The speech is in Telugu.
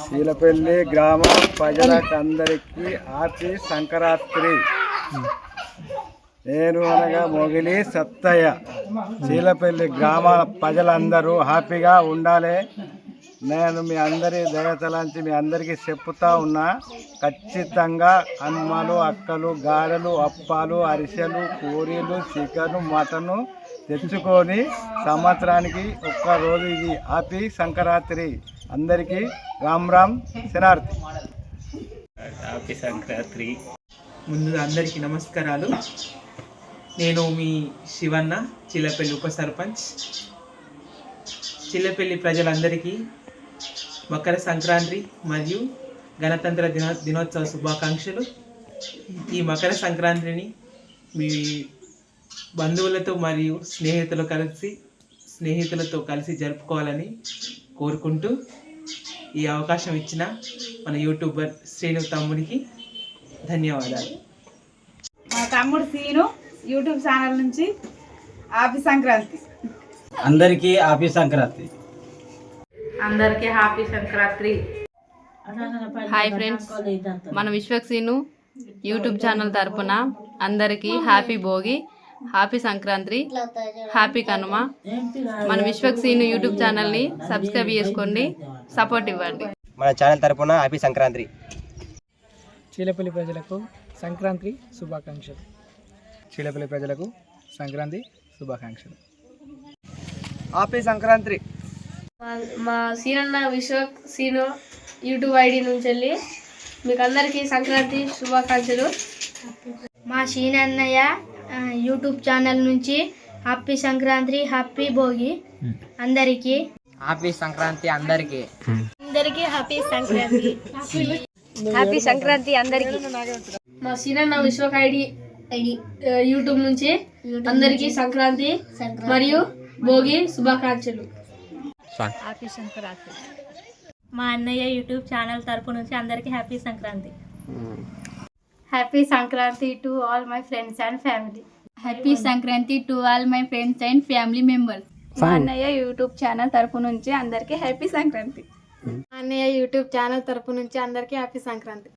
చీలపల్లి గ్రామ ప్రజలకందరికీ హ్యాపీ సంక్రాంతి. నేను అనగా మొగిలి సత్తయ్య. చీలపల్లి గ్రామ ప్రజలందరూ హ్యాపీగా ఉండాలి. నేను మీ అందరి దయతలాంచి మీ అందరికీ చెప్తా ఉన్నా. ఖచ్చితంగా అమ్మలు అక్కలు గారెలు అప్పాలు అరిసెలు పూరీలు చికెను మటను తెచ్చుకొని సంవత్సరానికి ఒక్కరోజు ఇది హ్యాపీ సంక్రాంతి. అందరికీ రామ్ రామ్ శనార్థి. హ్యాపీ సంక్రాంతి. ముందుగా అందరికీ నమస్కారాలు. నేను మీ శివన్న, చిల్లపల్లి ఉప సర్పంచ్. చిల్లపల్లి ప్రజలందరికీ మకర సంక్రాంతి మరియు గణతంత్ర దినోత్సవ శుభాకాంక్షలు. ఈ మకర సంక్రాంతిని మీ బంధువులతో మరియు స్నేహితులతో కలిసి జరుపుకోవాలని కోరుకుంటూ ఈ అవకాశం ఇచ్చిన మన యూట్యూబర్ శ్రీను తమ్ముడికి ధన్యవాదాలు. మా తమ్ముడు శ్రీను యూట్యూబ్ ఛానల్ నుంచి హ్యాపీ సంక్రాంతి. అందరికీ హ్యాపీ సంక్రాంతి. అందరికీ హ్యాపీ సంక్రాంతి. హాయ్ ఫ్రెండ్స్, మన విశ్వక్సీను యూట్యూబ్ ఛానల్ తరపున అందరికీ happy Bhogi, happy Sankranti, happy Kanuma. మన విశ్వక్సీను యూట్యూబ్ ఛానల్ని సబ్స్క్రైబ్ చేసుకోండి, సపోర్ట్ ఇవ్వండి. మన ఛానల్ తరపున హ్యాపీ సంక్రాంతి. చీలపల్లి ప్రజలకు సంక్రాంతి శుభాకాంక్షలు. చీలపల్లి ప్రజలకు సంక్రాంతి శుభాకాంక్షలు. హ్యాపీ సంక్రాంతి. మా సీనన్న విశ్వక్ సీను యూట్యూబ్ ఐడి నుంచి వెళ్ళి మీకు అందరికీ సంక్రాంతి శుభాకాంక్షలు. మా సీనన్నయ్య యూట్యూబ్ ఛానల్ నుంచి హ్యాపీ సంక్రాంతి, హ్యాపీ భోగి. అందరికీ హ్యాపీ సంక్రాంతి. అందరికీ హ్యాపీ సంక్రాంతి. హ్యాపీ సంక్రాంతి అందరికీ. మా సీనన్న విశ్వక్ ఐడి యూట్యూబ్ నుంచి అందరికీ సంక్రాంతి మరియు భోగి శుభాకాంక్షలు. హ్యాపీ సంక్రాంతి. మా అన్నయ్య యూట్యూబ్ ఛానల్ తరపు నుంచి అందరికీ happy Sankranti. Happy Sankranti to all my friends and family. Happy Sankranti to all my friends and family members. మా అన్నయ్య యూట్యూబ్ ఛానల్ తరపు నుంచి అందరికీ హ్యాపీ సంక్రాంతి. మా అన్నయ్య యూట్యూబ్ ఛానల్ తరపు నుంచి అందరికీ హ్యాపీ సంక్రాంతి.